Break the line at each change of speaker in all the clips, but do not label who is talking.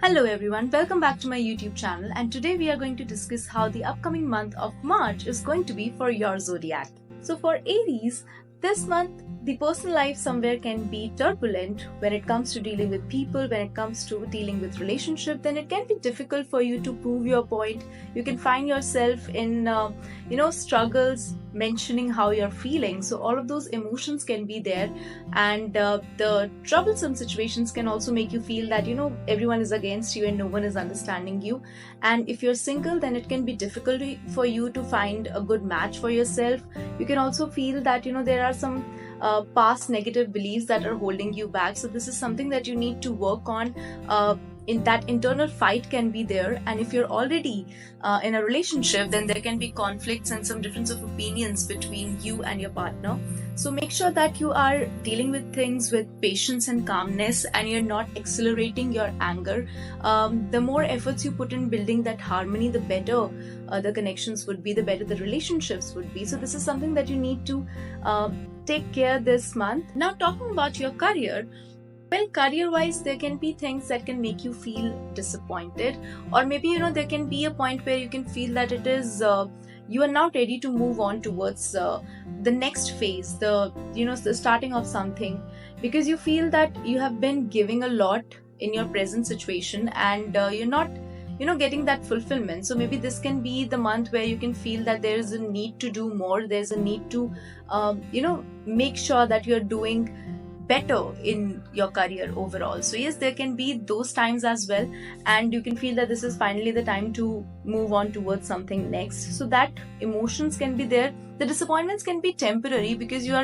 Hello everyone, welcome back to my YouTube channel, and today we are going to discuss how the upcoming month of March is going to be for your zodiac. So for Aries, this month the personal life somewhere can be turbulent when it comes to dealing with people, when it comes to dealing with relationship, then it can be difficult for you to prove your point. You can find yourself in struggles mentioning how you're feeling. So all of those emotions can be there, and the troublesome situations can also make you feel that everyone is against you and no one is understanding you. And if you're single, then it can be difficult for you to find a good match for yourself. You can also feel that there are some past negative beliefs that are holding you back. So this is something that you need to work on. In that internal fight can be there, and if you're already in a relationship, then there can be conflicts and some difference of opinions between you and your partner. So make sure that you are dealing with things with patience and calmness, and you're not accelerating your anger. The more efforts you put in building that harmony, the better the connections would be, the better the relationships would be. So this is something that you need to take care this month. Now, talking about your career, well, career-wise, there can be things that can make you feel disappointed, or maybe there can be a point where you can feel that it is you are now ready to move on towards the next phase, the starting of something, because you feel that you have been giving a lot in your present situation, and you're not getting that fulfillment. So maybe this can be the month where you can feel that there is a need to do more. There's a need to make sure that you're doing better in your career overall. So yes, there can be those times as well, and you can feel that this is finally the time to move on towards something next. So that emotions can be there. The disappointments can be temporary, because you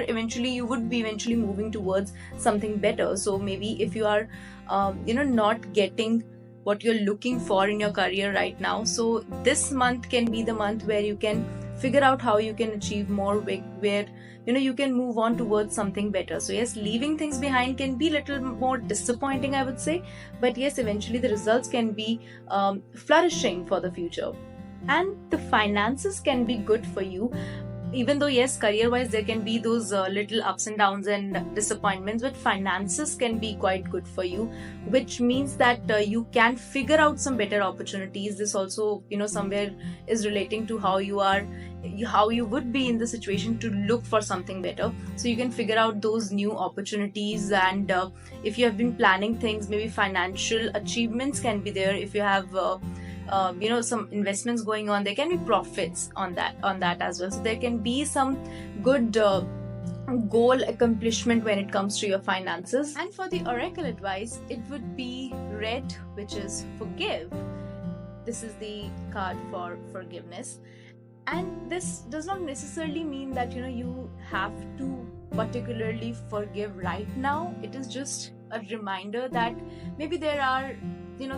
would be eventually moving towards something better. So maybe if you are not getting what you're looking for in your career right now, so this month can be the month where you can figure out how you can achieve more, where you can move on towards something better. So yes, leaving things behind can be a little more disappointing, I would say, but yes, eventually the results can be flourishing for the future. And the finances can be good for you, even though yes, career-wise there can be those little ups and downs and disappointments, but finances can be quite good for you, which means that you can figure out some better opportunities. This also somewhere is relating to how you would be in the situation to look for something better. So you can figure out those new opportunities, and if you have been planning things, maybe financial achievements can be there. If you have some investments going on, there can be profits on that as well. So there can be some good goal accomplishment when it comes to your finances. And for the oracle advice, it would be red, which is forgive. This is the card for forgiveness, and this does not necessarily mean that you have to particularly forgive right now. It is just a reminder that maybe there are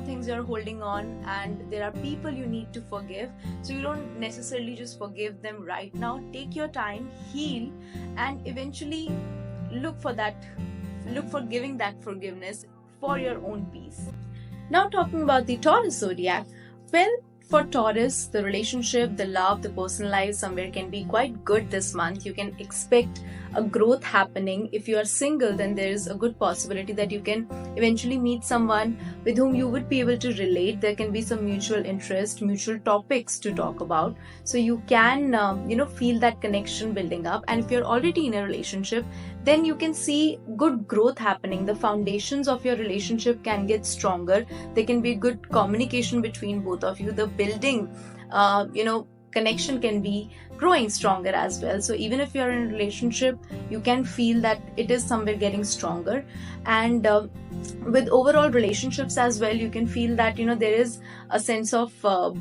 things you're holding on, and there are people you need to forgive. So you don't necessarily just forgive them right now. Take your time, heal, and eventually look for giving that forgiveness for your own peace. Now, talking about the Taurus zodiac, well, for Taurus, the relationship, the love, the personal life somewhere can be quite good this month. You can expect a growth happening. If you are single, then there is a good possibility that you can eventually meet someone with whom you would be able to relate. There can be some mutual interest, mutual topics to talk about. So you can, feel that connection building up. And if you're already in a relationship, then you can see good growth happening. The foundations of your relationship can get stronger. There can be good communication between both of you. The building, connection can be growing stronger as well. So even if you're in a relationship, you can feel that it is somewhere getting stronger. And with overall relationships as well, you can feel that there is a sense of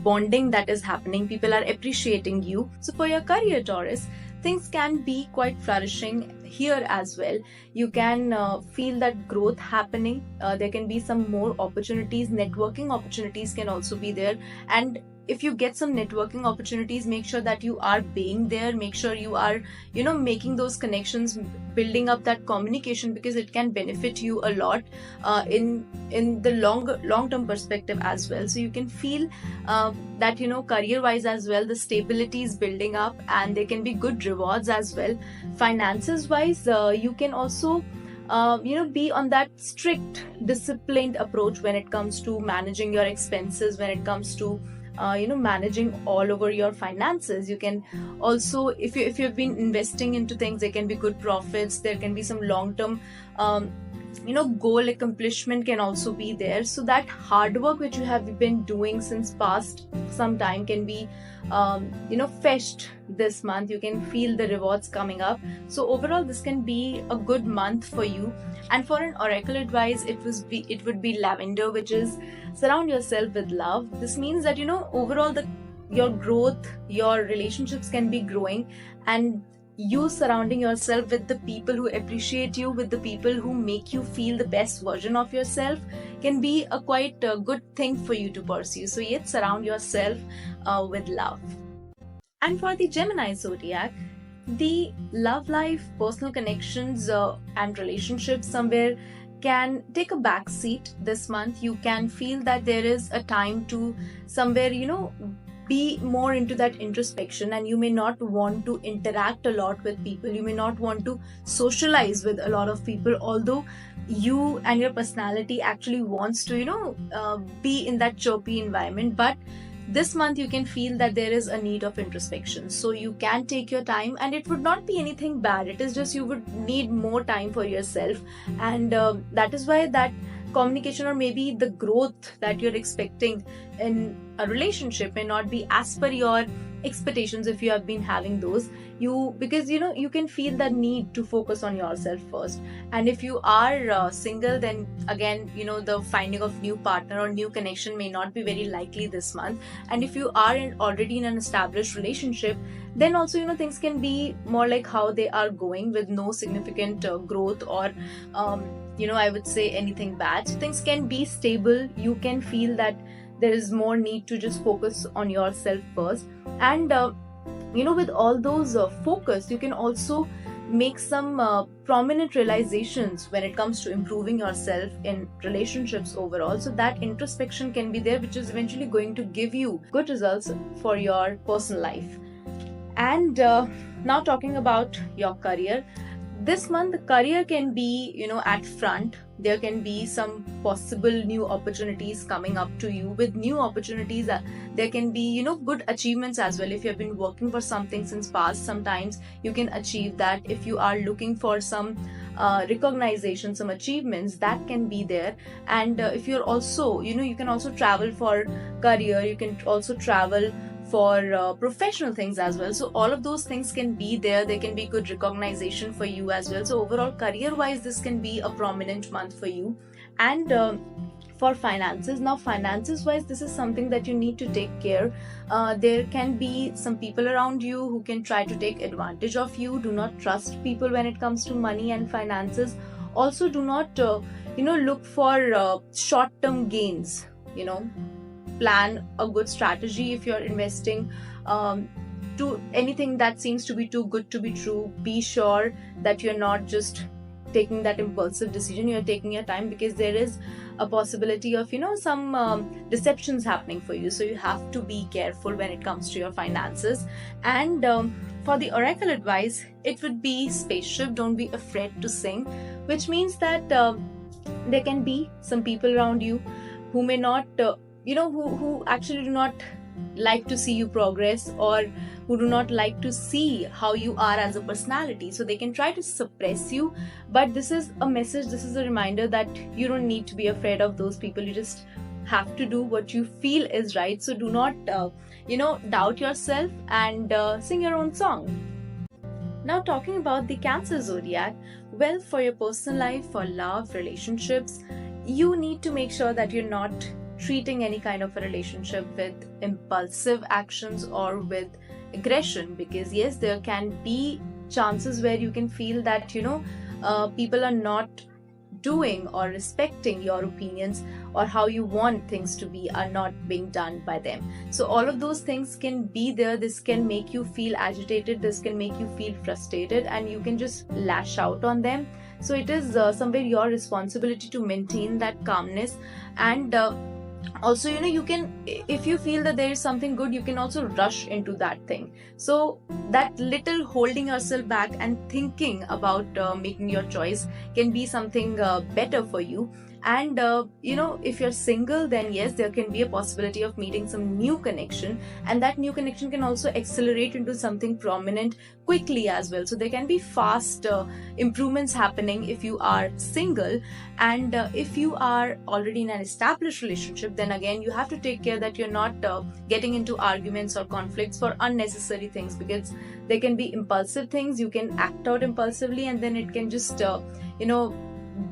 bonding that is happening. People are appreciating you. So for your career, Taurus, things can be quite flourishing here as well. You can feel that growth happening. There can be some more opportunities. Networking opportunities can also be there, and if you get some networking opportunities, make sure that you are being there. Make sure you are making those connections, building up that communication, because it can benefit you a lot in the long term perspective as well. So you can feel that career wise as well, the stability is building up, and there can be good rewards as well. Finances wise, you can also be on that strict disciplined approach when it comes to managing your expenses, when it comes to managing all over your finances. You can also, if you've been investing into things, there can be good profits, there can be some long term goal accomplishment can also be there. So that hard work which you have been doing since past some time can be fetched this month. You can feel the rewards coming up. So overall this can be a good month for you. And for an oracle advice, it would be lavender, which is surround yourself with love. This means that overall your growth, your relationships can be growing, and you surrounding yourself with the people who appreciate you, with the people who make you feel the best version of yourself, can be a quite good thing for you to pursue. So yet surround yourself with love. And for the Gemini zodiac, the love life, personal connections and relationships somewhere can take a back seat this month. You can feel that there is a time to somewhere be more into that introspection, and you may not want to interact a lot with people. You may not want to socialize with a lot of people, although you and your personality actually wants to be in that chirpy environment. But this month you can feel that there is a need of introspection, so you can take your time, and it would not be anything bad. It is just you would need more time for yourself, and that is why that communication, or maybe the growth that you're expecting in a relationship, may not be as per your expectations if you have been having those. Because you can feel the need to focus on yourself first. And if you are single, then again the finding of new partner or new connection may not be very likely this month. And if you are already in an established relationship, then also things can be more like how they are going, with no significant growth or I would say anything bad. So things can be stable. You can feel that there is more need to just focus on yourself first. And with all those focus, you can also make some prominent realizations when it comes to improving yourself in relationships overall. So that introspection can be there, which is eventually going to give you good results for your personal life. And now talking about your career, this month the career can be at front. There can be some possible new opportunities coming up to you. With new opportunities, there can be good achievements as well. If you have been working for something since past, sometimes you can achieve that. If you are looking for some recognition, some achievements, that can be there. And if you're also you can also travel for career, you can also travel for professional things as well. So all of those things can be there. There can be good recognition for you as well. So overall, career wise, this can be a prominent month for you. And for finances, now finances wise, this is something that you need to take care. There can be some people around you who can try to take advantage of you. Do not trust people when it comes to money and finances. Also, do not look for short term gains. Plan a good strategy. If you're investing to anything that seems to be too good to be true, be sure that you're not just taking that impulsive decision. You're taking your time, because there is a possibility of some deceptions happening for you. So you have to be careful when it comes to your finances. And for the oracle advice, it would be spaceship. Don't be afraid to sing, which means that there can be some people around you who may not who actually do not like to see you progress, or who do not like to see how you are as a personality. So they can try to suppress you. But this is a message, this is a reminder that you don't need to be afraid of those people. You just have to do what you feel is right. So do not doubt yourself, and sing your own song. Now talking about the Cancer zodiac, well, for your personal life, for love, relationships, you need to make sure that you're not treating any kind of a relationship with impulsive actions or with aggression. Because yes, there can be chances where you can feel that people are not doing or respecting your opinions, or how you want things to be are not being done by them. So all of those things can be there. This can make you feel agitated, this can make you feel frustrated, and you can just lash out on them. So it is somewhere your responsibility to maintain that calmness. And Also, you can, if you feel that there is something good, you can also rush into that thing. So that little holding yourself back and thinking about making your choice can be something better for you. And if you're single, then yes, there can be a possibility of meeting some new connection, and that new connection can also accelerate into something prominent quickly as well. So there can be fast improvements happening if you are single. And if you are already in an established relationship, then again you have to take care that you're not getting into arguments or conflicts for unnecessary things, because there can be impulsive things. You can act out impulsively, and then it can just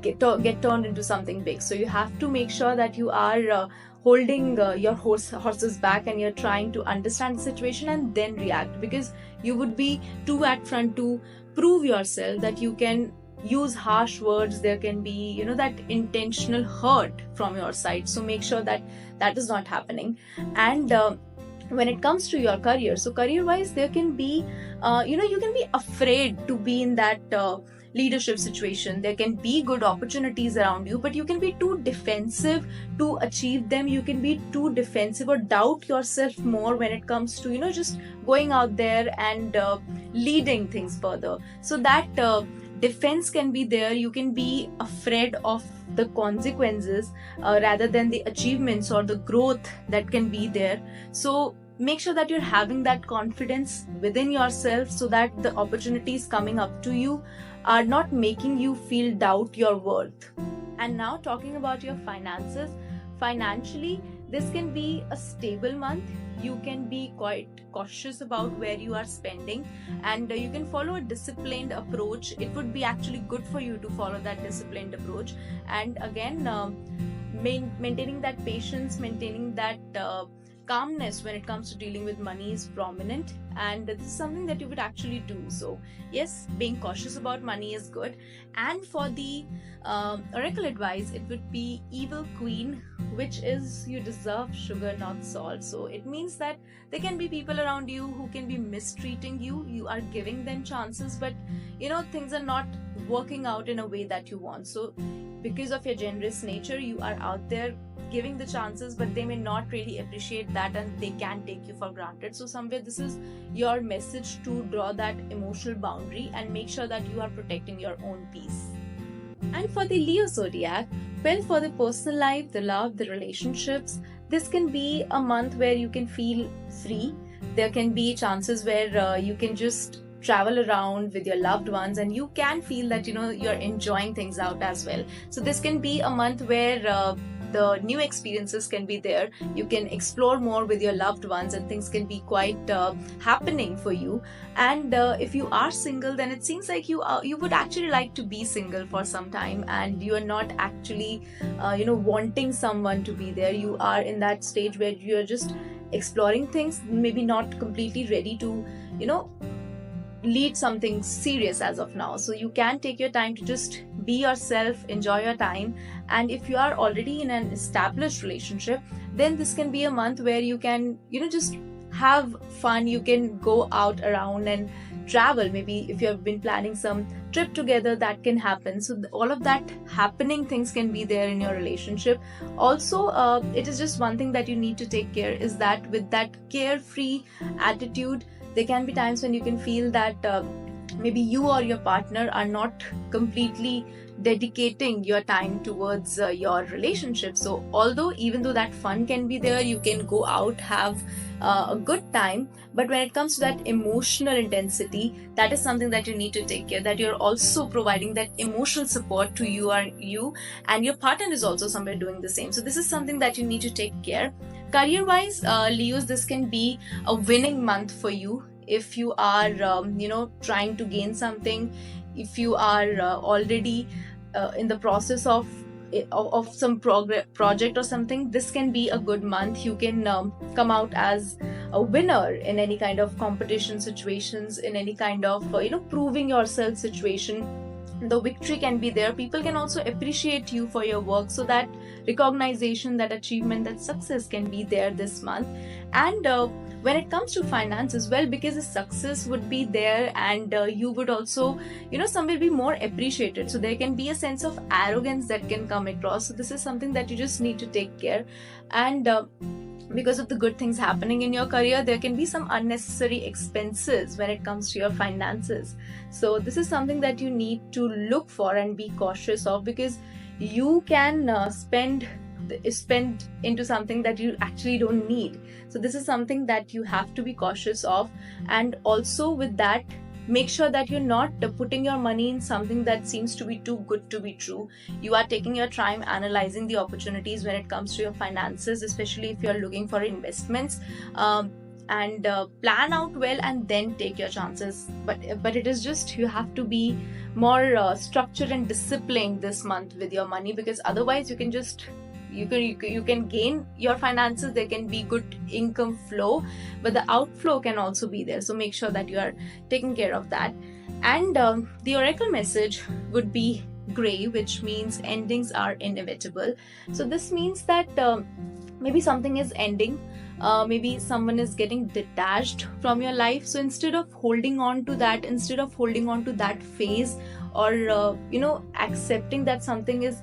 get turned into something big. So you have to make sure that you are holding your horses back, and you're trying to understand the situation and then react, because you would be too at front to prove yourself that you can use harsh words. There can be that intentional hurt from your side. So make sure that that is not happening. And when it comes to your career, so career wise, there can be you can be afraid to be in that leadership situation. There can be good opportunities around you, but you can be too defensive to achieve them. You can be too defensive or doubt yourself more when it comes to just going out there and leading things further. So that defense can be there. You can be afraid of the consequences rather than the achievements or the growth that can be there. So make sure that you're having that confidence within yourself, so that the opportunities coming up to you are not making you feel doubt your worth. And now talking about your finances. Financially, this can be a stable month. You can be quite cautious about where you are spending, and you can follow a disciplined approach. It would be actually good for you to follow that disciplined approach. And again, maintaining that patience, maintaining that calmness when it comes to dealing with money is prominent, and this is something that you would actually do. So yes, being cautious about money is good. And for the oracle advice, it would be Evil Queen, which is you deserve sugar, not salt. So it means that there can be people around you who can be mistreating you. You are giving them chances, but things are not working out in a way that you want. So because of your generous nature, you are out there giving the chances, but they may not really appreciate that, and they can take you for granted. So somewhere this is your message to draw that emotional boundary and make sure that you are protecting your own peace. And for the Leo zodiac, well, for the personal life, the love, the relationships, this can be a month where you can feel free. There can be chances where you can just travel around with your loved ones, and you can feel that you're enjoying things out as well. So this can be a month where the new experiences can be there. You can explore more with your loved ones, and things can be quite happening for you. And if you are single, then it seems like you would actually like to be single for some time, and you are not actually wanting someone to be there. You are in that stage where you're just exploring things, maybe not completely ready to lead something serious as of now. So you can take your time to just be yourself, enjoy your time. And if you are already in an established relationship, then this can be a month where you can just have fun. You can go out around and travel. Maybe if you have been planning some trip together, that can happen. So all of that happening things can be there in your relationship. Also, it is just one thing that you need to take care, is that with that carefree attitude, there can be times when you can feel that maybe you or your partner are not completely dedicating your time towards your relationship. So even though that fun can be there, you can go out, have a good time, but when it comes to that emotional intensity, that is something that you need to take care, that you're also providing that emotional support to you, and your partner is also somewhere doing the same. So this is something that you need to take care. Career wise, Leos, this can be a winning month for you. If you are trying to gain something, if you are already in the process of some project or something, this can be a good month. You can come out as a winner in any kind of competition situations, in any kind of proving yourself situation. the victory can be there. People can also appreciate you for your work, so that recognition, that achievement, that success can be there this month. And when it comes to finances, well, because the success would be there, and you would also, somewhere be more appreciated, so there can be a sense of arrogance that can come across. So this is something that you just need to take care. And because of the good things happening in your career, there can be some unnecessary expenses when it comes to your finances. So this is something that you need to look for and be cautious of, because you can spend into something that you actually don't need. So this is something that you have to be cautious of. And also with that, make sure that you're not putting your money in something that seems to be too good to be true. You are taking your time analyzing the opportunities when it comes to your finances, especially if you're looking for investments, and plan out well and then take your chances. But it is just, you have to be more structured and disciplined this month with your money, because otherwise you can just you can gain your finances, there can be good income flow, but the outflow can also be there. So make sure that you are taking care of that. And the oracle message would be gray, which means endings are inevitable. So this means that maybe something is ending, maybe someone is getting detached from your life. So instead of holding on to that phase, or accepting that something is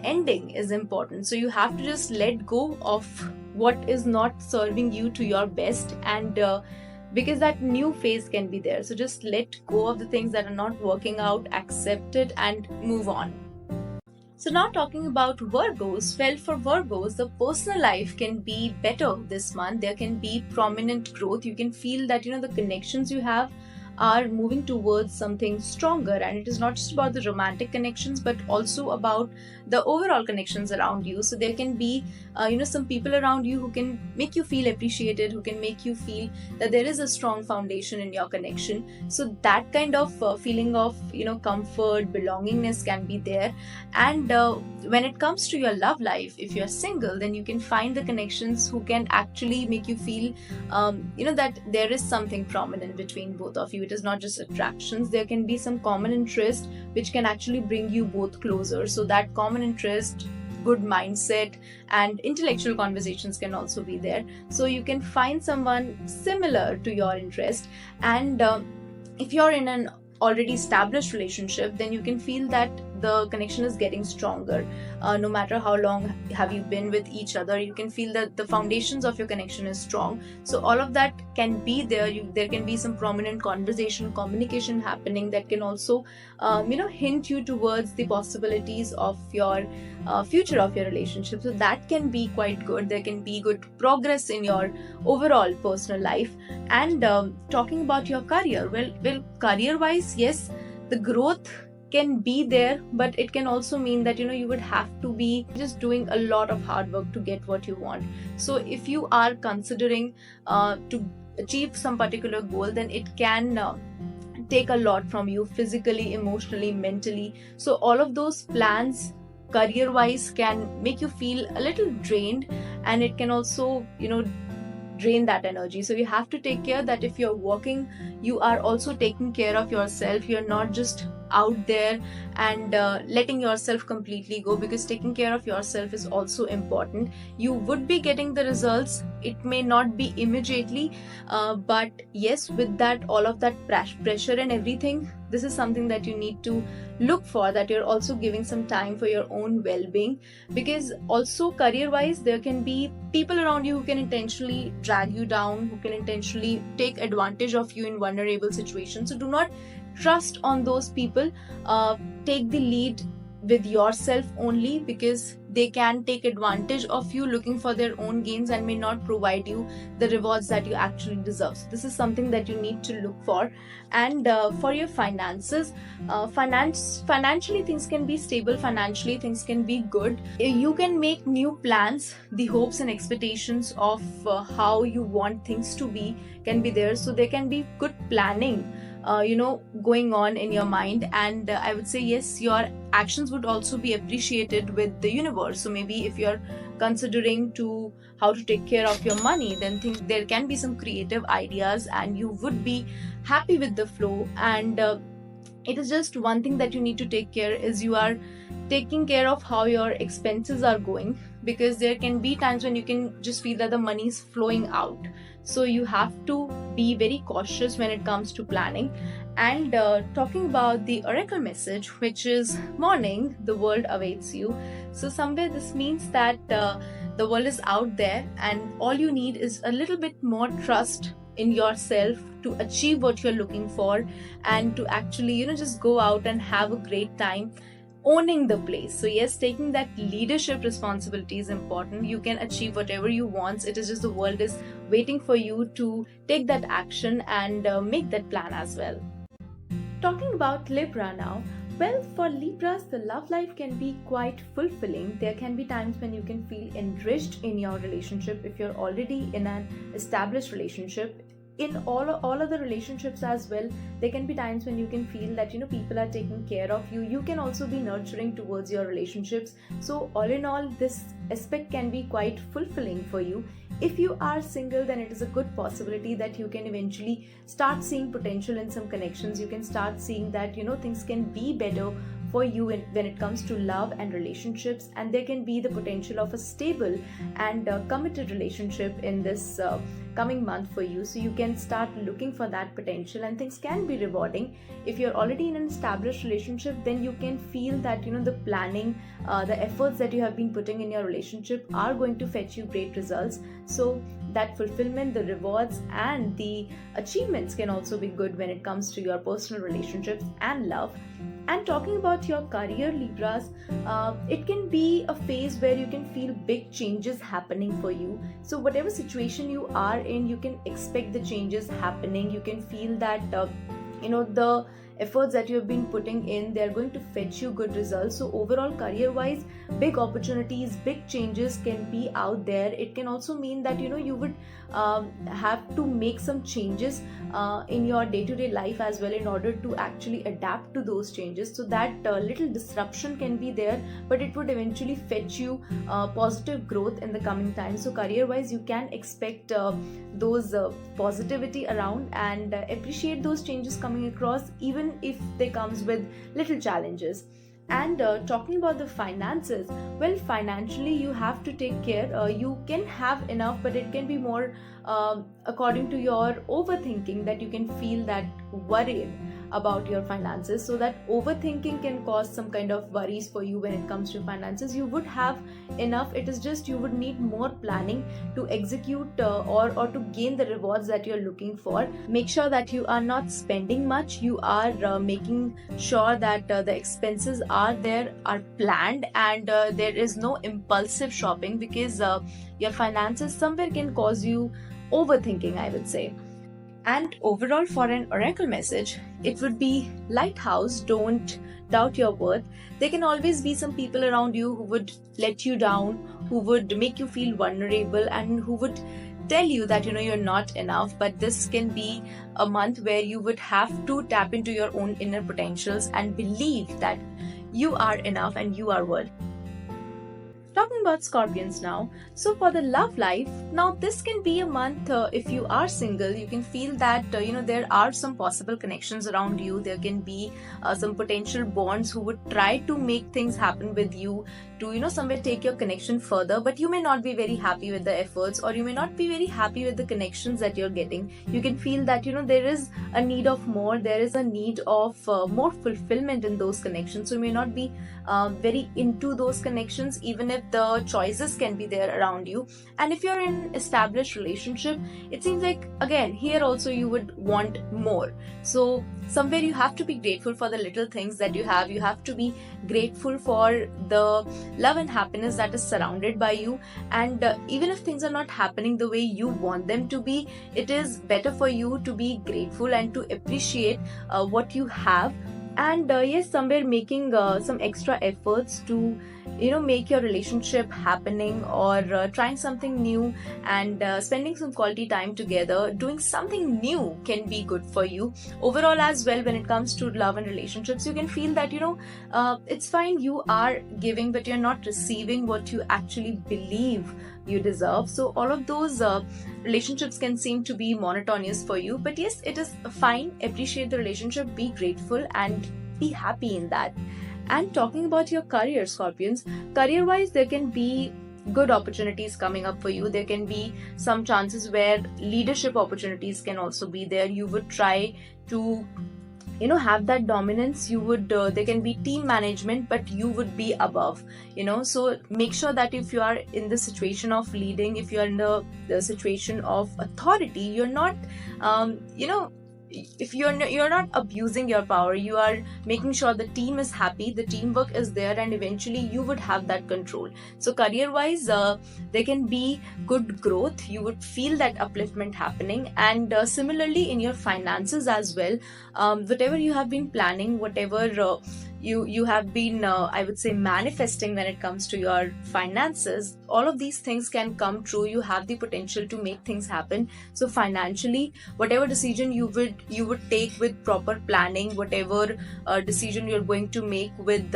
ending is important. So you have to just let go of what is not serving you to your best, and because that new phase can be there. So just let go of the things that are not working out, accept it and move on. So now talking about Virgos, well, for Virgos, the personal life can be better this month. There can be prominent growth. You can feel that, the connections you have are moving towards something stronger, and it is not just about the romantic connections, but also about the overall connections around you. So there can be some people around you who can make you feel appreciated, who can make you feel that there is a strong foundation in your connection. So that kind of feeling of comfort, belongingness can be there. And when it comes to your love life, if you're single, then you can find the connections who can actually make you feel that there is something prominent between both of you. It is not just attractions. There can be some common interest which can actually bring you both closer. So that common interest, good mindset and intellectual conversations can also be there. So you can find someone similar to your interest. And if you're in an already established relationship, then you can feel that the connection is getting stronger. No matter how long have you been with each other, you can feel that the foundations of your connection is strong. So all of that can be there. There can be some prominent conversation, communication happening that can also hint you towards the possibilities of your future of your relationship. So that can be quite good. There can be good progress in your overall personal life. And talking about your career, well, career wise, yes, the growth can be there, but it can also mean that you would have to be just doing a lot of hard work to get what you want. So if you are considering to achieve some particular goal, then it can take a lot from you physically, emotionally, mentally. So all of those plans career wise can make you feel a little drained, and it can also drain that energy. So you have to take care that if you're working, you are also taking care of yourself. You're not just out there and letting yourself completely go, because taking care of yourself is also important. You would be getting the results. It may not be immediately, but yes, with that, all of that pressure and everything, this is something that you need to look for, that you're also giving some time for your own well-being. Because also career wise, there can be people around you who can intentionally drag you down, who can intentionally take advantage of you in vulnerable situations. So do not trust on those people. Take the lead with yourself only, because they can take advantage of you looking for their own gains and may not provide you the rewards that you actually deserve. So this is something that you need to look for. And for your finances, financially things can be stable, financially things can be good. You can make new plans. The hopes and expectations of how you want things to be can be there. So there can be good planning going on in your mind. And I would say yes, your actions would also be appreciated with the universe. So maybe if you're considering to how to take care of your money, then there can be some creative ideas and you would be happy with the flow. And It is just one thing that you need to take care is you are taking care of how your expenses are going, because there can be times when you can just feel that the money is flowing out. So you have to be very cautious when it comes to planning. And talking about the oracle message, which is morning, the world awaits you. So somewhere this means that the world is out there, and all you need is a little bit more trust in yourself to achieve what you're looking for, and to actually just go out and have a great time owning the place. So yes, taking that leadership responsibility is important. You can achieve whatever you want. It is just the world is waiting for you to take that action and make that plan as well. Talking about Libra now, well, for Libras, the love life can be quite fulfilling. There can be times when you can feel enriched in your relationship if you're already in an established relationship. In all other relationships as well, there can be times when you can feel that people are taking care of you. You can also be nurturing towards your relationships. So all in all, this aspect can be quite fulfilling for you. If you are single, then it is a good possibility that you can eventually start seeing potential in some connections. You can start seeing that things can be better for you when it comes to love and relationships, and there can be the potential of a stable and committed relationship in this coming month for you. So you can start looking for that potential, and things can be rewarding. If you're already in an established relationship, then you can feel that the planning, the efforts that you have been putting in your relationship are going to fetch you great results. So that fulfillment, the rewards and the achievements can also be good when it comes to your personal relationships and love. And talking about your career, Libras, it can be a phase where you can feel big changes happening for you. So whatever situation you are in, you can expect the changes happening. You can feel that the efforts that you have been putting in, they're going to fetch you good results. So overall, career wise, big opportunities, big changes can be out there. It can also mean that you would have to make some changes in your day-to-day life as well in order to actually adapt to those changes. So that little disruption can be there, but it would eventually fetch you positive growth in the coming time. So career wise, you can expect those positivity around, and appreciate those changes coming across, even if they comes with little challenges. And talking about the finances, well, financially you have to take care. You can have enough, but it can be more according to your overthinking, that you can feel that worried about your finances. So that overthinking can cause some kind of worries for you when it comes to finances. You would have enough, it is just you would need more planning to execute or to gain the rewards that you're looking for. Make sure that you are not spending much. You are making sure that the expenses are planned, and there is no impulsive shopping, because your finances somewhere can cause you overthinking, I would say. And overall, for an oracle message, it would be lighthouse, don't doubt your worth. There can always be some people around you who would let you down, who would make you feel vulnerable, and who would tell you that you're not enough. But this can be a month where you would have to tap into your own inner potentials and believe that you are enough and you are worth. Talking about Scorpions now, so for the love life, now this can be a month, if you are single, you can feel that there are some possible connections around you. There can be some potential bonds who would try to make things happen with you, to somewhere take your connection further, but you may not be very happy with the efforts, or you may not be very happy with the connections that you're getting. You can feel that there is a need of more, there is a need of more fulfillment in those connections. So you may not be very into those connections, even if the choices can be there around you. And if you're in an established relationship, it seems like again here also you would want more. So somewhere you have to be grateful for the little things that you have. You have to be grateful for the love and happiness that is surrounded by you. And even if things are not happening the way you want them to be, it is better for you to be grateful and to appreciate what you have. And yes, somewhere making some extra efforts to make your relationship happening, or trying something new, and spending some quality time together, doing something new can be good for you. Overall as well, when it comes to love and relationships, you can feel that it's fine, you are giving, but you're not receiving what you actually believe you deserve. So all of those relationships can seem to be monotonous for you, but yes, it is fine. Appreciate the relationship, be grateful, and be happy in that. And talking about your career, Scorpions, career wise there can be good opportunities coming up for you. There can be some chances where leadership opportunities can also be there. You would try to have that dominance. You would there can be team management, but you would be above, so make sure that if you are in the situation of leading, if you are in the situation of authority, you're not if you're not abusing your power. You are making sure the team is happy, the teamwork is there, and eventually you would have that control. So career wise there can be good growth. You would feel that upliftment happening. And similarly in your finances as well, whatever you have been planning, whatever you have been I would say manifesting when it comes to your finances, all of these things can come true. You have the potential to make things happen. So financially, whatever decision you would take with proper planning, whatever decision you're going to make with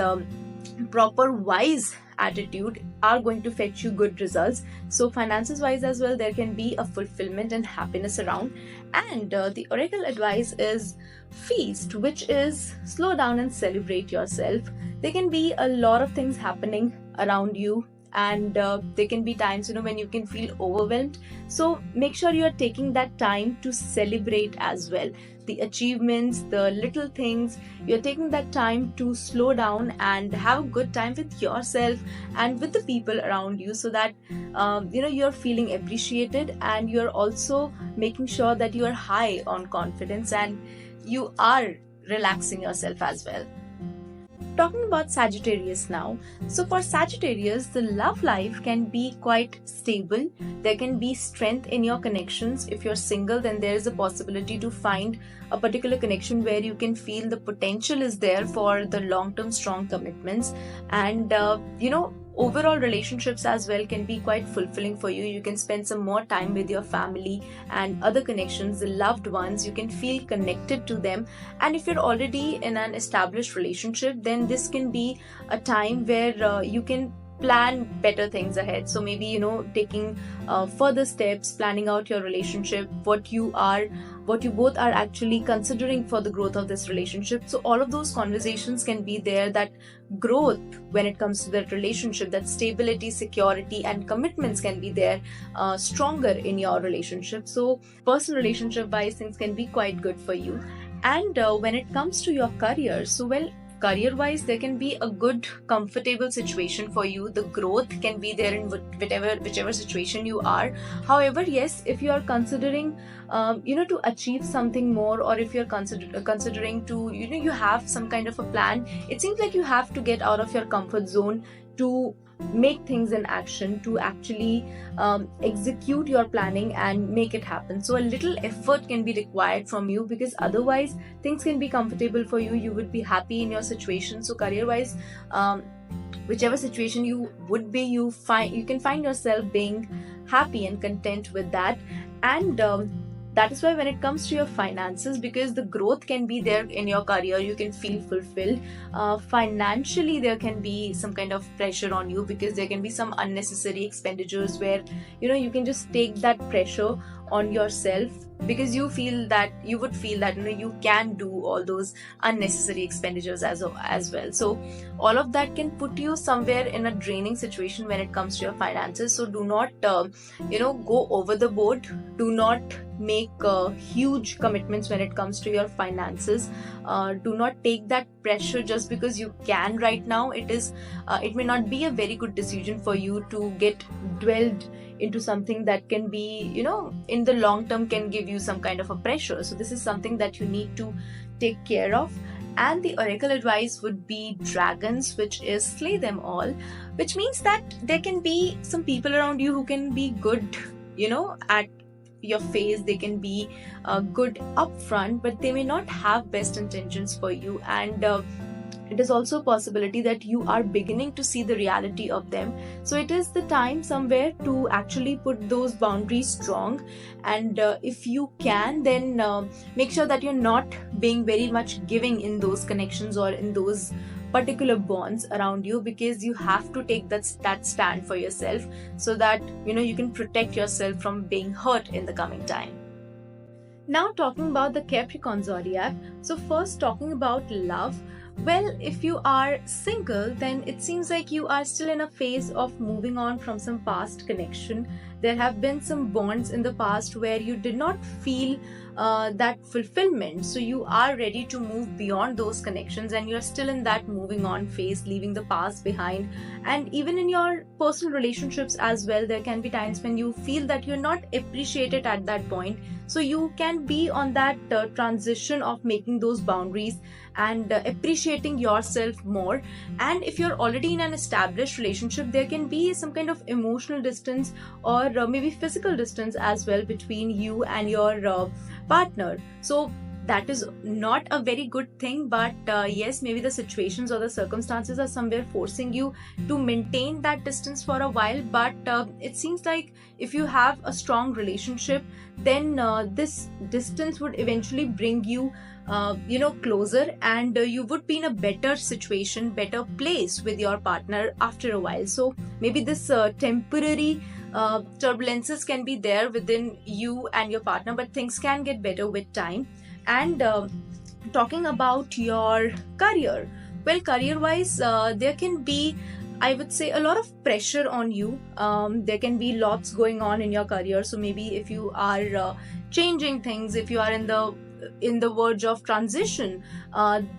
proper wise attitude, are going to fetch you good results. So finances wise as well, there can be a fulfillment and happiness around. And the oracle advice is feast, which is slow down and celebrate yourself. There can be a lot of things happening around you, and there can be times when you can feel overwhelmed. So make sure you are taking that time to celebrate as well the achievements, the little things. You're taking that time to slow down and have a good time with yourself and with the people around you, so that you're feeling appreciated, and you're also making sure that you are high on confidence and you are relaxing yourself as well. Talking about Sagittarius now. So for Sagittarius, the love life can be quite stable. There can be strength in your connections. If you're single, then there is a possibility to find a particular connection where you can feel the potential is there for the long-term strong commitments. And overall relationships as well can be quite fulfilling for you. You can spend some more time with your family and other connections, the loved ones. You can feel connected to them. And if you're already in an established relationship, then this can be a time where you can plan better things ahead. So maybe taking further steps, planning out your relationship, what you both are actually considering for the growth of this relationship. So all of those conversations can be there. That growth when it comes to that relationship, that stability, security and commitments can be there stronger in your relationship. So personal relationship wise, things can be quite good for you. And when it comes to your career, so career wise, there can be a good comfortable situation for you. The growth can be there in whichever situation you are. However, yes, if you are considering to achieve something more, or if you're considering to you have some kind of a plan, it seems like you have to get out of your comfort zone to make things in action, to actually execute your planning and make it happen. So a little effort can be required from you, because otherwise things can be comfortable for you. You would be happy in your situation. So career wise, whichever situation you would be, you can find yourself being happy and content with that. And that is why when it comes to your finances, because the growth can be there in your career, you can feel fulfilled. Financially, there can be some kind of pressure on you, because there can be some unnecessary expenditures where you can just take that pressure on yourself, because you would feel that you can do all those unnecessary expenditures as well. So all of that can put you somewhere in a draining situation when it comes to your finances. So do not go over the board. Do not make huge commitments when it comes to your finances. Do not take that pressure just because you can right now. It may not be a very good decision for you to get dwelled into something that can be in the long term can give you some kind of a pressure. So this is something that you need to take care of. And the oracle advice would be dragons, which is slay them all, which means that there can be some people around you who can be good at your face. They can be good up front, but they may not have best intentions for you. And it is also a possibility that you are beginning to see the reality of them. So it is the time somewhere to actually put those boundaries strong. And if you can, then make sure that you're not being very much giving in those connections or in those particular bonds around you, because you have to take that stand for yourself, so that you can protect yourself from being hurt in the coming time. Now talking about the Capricorn zodiac. So first, talking about love. Well, if you are single, then it seems like you are still in a phase of moving on from some past connection. There have been some bonds in the past where you did not feel that fulfillment. So you are ready to move beyond those connections, and you're still in that moving on phase, leaving the past behind. And even in your personal relationships as well, there can be times when you feel that you're not appreciated at that point. So you can be on that transition of making those boundaries and appreciating yourself more. And if you're already in an established relationship, there can be some kind of emotional distance or maybe physical distance as well between you and your partner. So that is not a very good thing, but yes, maybe the situations or the circumstances are somewhere forcing you to maintain that distance for a while. But it seems like if you have a strong relationship, then this distance would eventually bring you closer, and you would be in a better situation, better place with your partner after a while. So maybe this temporary turbulences can be there within you and your partner, but things can get better with time. And talking about your career, well, career wise, there can be, I would say, a lot of pressure on you. There can be lots going on in your career. So maybe if you are changing things, if you are in the verge of transition,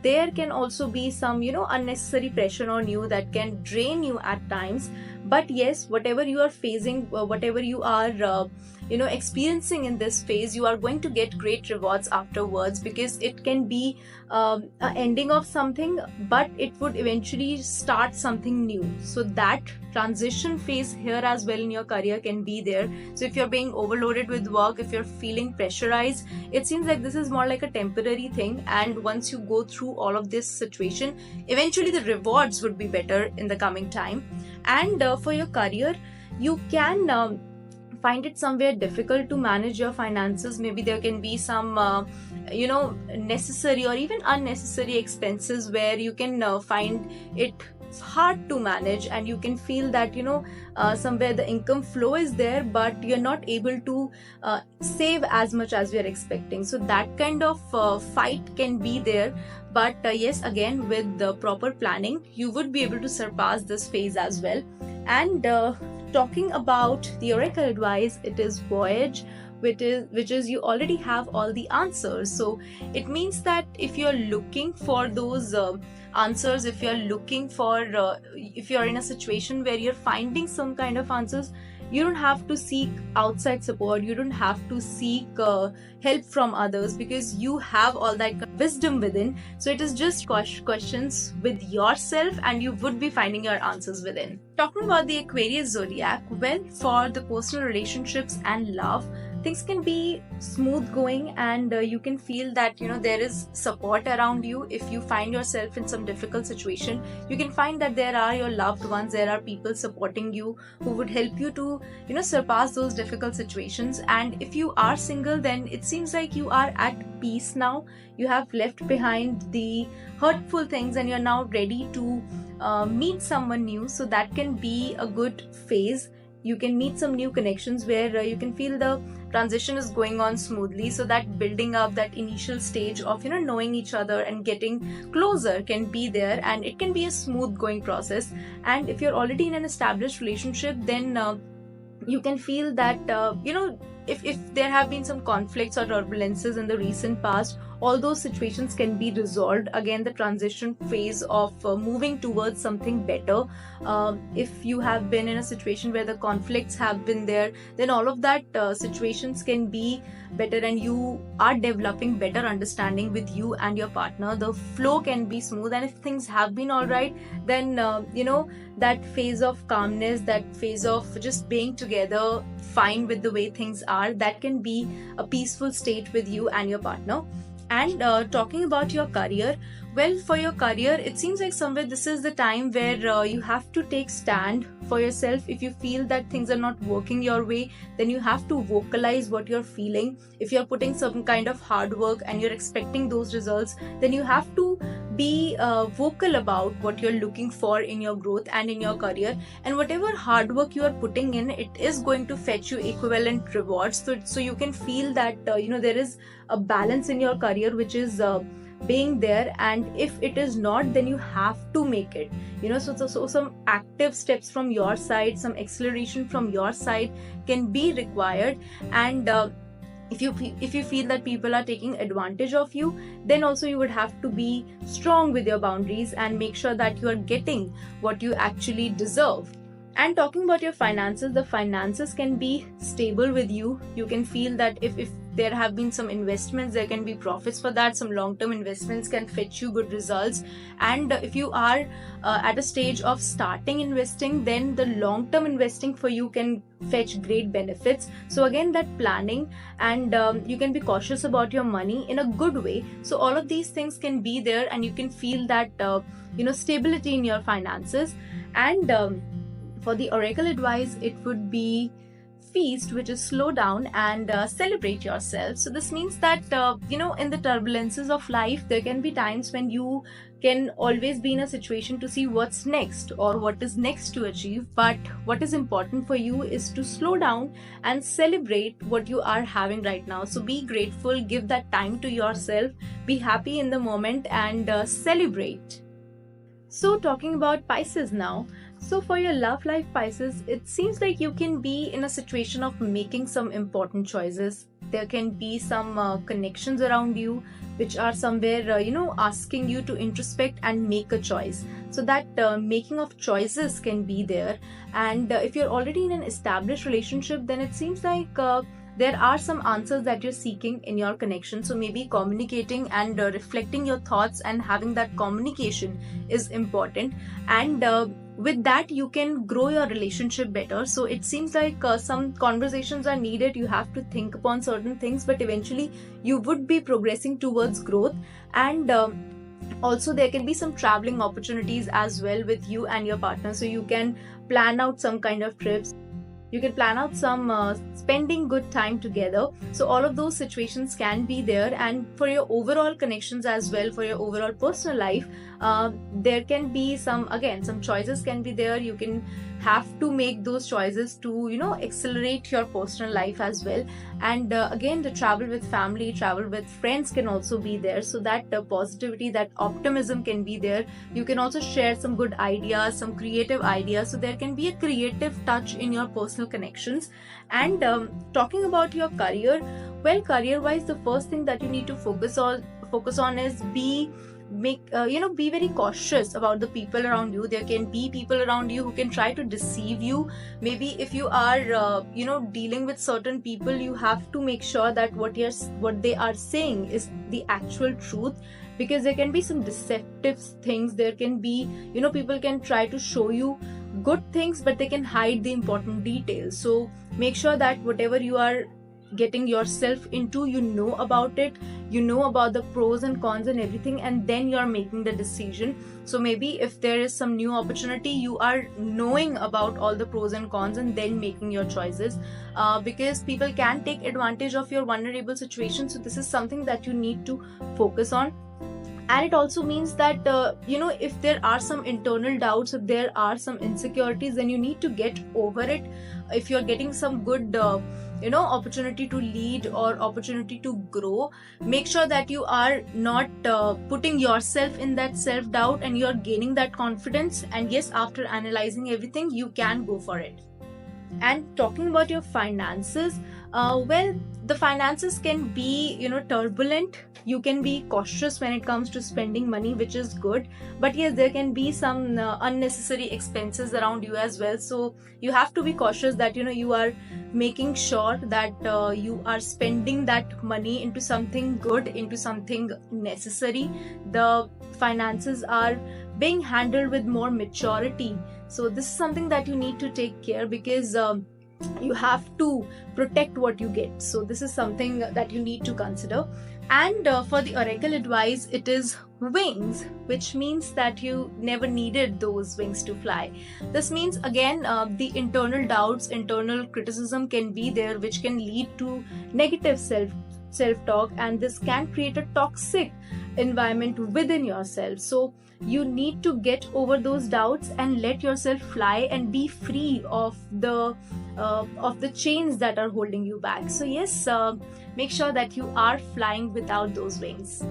there can also be some unnecessary pressure on you that can drain you at times. But yes, whatever you are facing, whatever you are experiencing in this phase, you are going to get great rewards afterwards, because it can be an ending of something, but it would eventually start something new. So that transition phase here as well in your career can be there. So if you're being overloaded with work, if you're feeling pressurized, it seems like this is more like a temporary thing, and once you go through all of this situation, eventually the rewards would be better in the coming time. And for your career, you can find it somewhere difficult to manage your finances. Maybe there can be some necessary or even unnecessary expenses where you can find it hard to manage, and you can feel that somewhere the income flow is there, but you're not able to save as much as you're expecting. So that kind of fight can be there. But yes, again, with the proper planning, you would be able to surpass this phase as well. And talking about the oracle advice, it is voyage, which is you already have all the answers. So it means that if you're looking for those answers, if you're looking for if you're in a situation where you're finding some kind of answers, you don't have to seek outside support, you don't have to seek help from others, because you have all that wisdom within. So it is just questions with yourself, and you would be finding your answers within. Talking about the Aquarius zodiac, well, for the personal relationships and love, things can be smooth going, and you can feel that there is support around you. If you find yourself in some difficult situation, you can find that there are your loved ones, there are people supporting you who would help you to surpass those difficult situations. And if you are single, then it seems like you are at peace now. You have left behind the hurtful things, and you're now ready to meet someone new. So that can be a good phase. You can meet some new connections where you can feel the transition is going on smoothly. So that building up, that initial stage of knowing each other and getting closer can be there, and it can be a smooth going process. And if you're already in an established relationship, then you can feel that if there have been some conflicts or turbulences in the recent past, all those situations can be resolved. Again, the transition phase of moving towards something better. If you have been in a situation where the conflicts have been there, then all of that situations can be better, and you are developing better understanding with you and your partner. The flow can be smooth, and if things have been all right, then that phase of calmness, that phase of just being together fine with the way things are, that can be a peaceful state with you and your partner. And talking about your career, well, for your career, it seems like somewhere this is the time where you have to take stand for yourself. If you feel that things are not working your way, then you have to vocalize what you're feeling. If you're putting some kind of hard work and you're expecting those results, then you have to be vocal about what you're looking for in your growth and in your career. And whatever hard work you are putting in, it is going to fetch you equivalent rewards. So you can feel that there is a balance in your career which is being there, and if it is not, then you have to make it, so some active steps from your side, some acceleration from your side can be required. And if you feel that people are taking advantage of you, then also you would have to be strong with your boundaries and make sure that you are getting what you actually deserve. And talking about your finances, the finances can be stable with you. You can feel that if there have been some investments, there can be profits for that. Some long-term investments can fetch you good results. And if you are at a stage of starting investing, then the long-term investing for you can fetch great benefits. So again, that planning, and you can be cautious about your money in a good way. So all of these things can be there, and you can feel that stability in your finances. And for the oracle advice, it would be feast, which is slow down and celebrate yourself. So this means that in the turbulences of life, there can be times when you can always be in a situation to see what's next or what is next to achieve. But what is important for you is to slow down and celebrate what you are having right now. So be grateful, give that time to yourself, be happy in the moment, and celebrate. So talking about Pisces now. So for your love life, Pisces, it seems like you can be in a situation of making some important choices. There can be some connections around you which are somewhere, asking you to introspect and make a choice. So that making of choices can be there. And if you're already in an established relationship, then it seems like there are some answers that you're seeking in your connection. So maybe communicating and reflecting your thoughts and having that communication is important. And with that, you can grow your relationship better. So it seems like some conversations are needed. You have to think upon certain things, but eventually you would be progressing towards growth. And also there can be some traveling opportunities as well with you and your partner. So you can plan out some kind of trips. You can plan out some spending good time together. So all of those situations can be there. And for your overall connections as well, for your overall personal life, there can be some choices can be there. You can have to make those choices to accelerate your personal life as well. And again, the travel with family, travel with friends can also be there, so that positivity, that optimism can be there. You can also share some good ideas, some creative ideas, so there can be a creative touch in your personal connections. And talking about your career, well, career wise, the first thing that you need to focus on is be very cautious about the people around you. There can be people around you who can try to deceive you. Maybe if you are dealing with certain people, you have to make sure that what they are saying is the actual truth, because there can be some deceptive things. There can be people can try to show you good things, but they can hide the important details. So make sure that whatever you are getting yourself into, about it, about the pros and cons and everything, and then you're making the decision. So maybe if there is some new opportunity, you are knowing about all the pros and cons and then making your choices, because people can take advantage of your vulnerable situation. So this is something that you need to focus on. And it also means that if there are some internal doubts, if there are some insecurities, then you need to get over it. If you're getting some good opportunity to lead or opportunity to grow, make sure that you are not putting yourself in that self-doubt, and you're gaining that confidence. And yes, after analyzing everything, you can go for it. And talking about your finances, well, the finances can be turbulent. You can be cautious when it comes to spending money, which is good. But yes, there can be some unnecessary expenses around you as well. So you have to be cautious that you are making sure that you are spending that money into something good, into something necessary. The finances are being handled with more maturity. So this is something that you need to take care, because you have to protect what you get. So this is something that you need to consider. And for the oracle advice, it is wings, which means that you never needed those wings to fly. This means again, the internal doubts, internal criticism can be there, which can lead to negative self-talk, and this can create a toxic environment within yourself. So you need to get over those doubts and let yourself fly and be free of the chains that are holding you back. So yes, make sure that you are flying without those wings.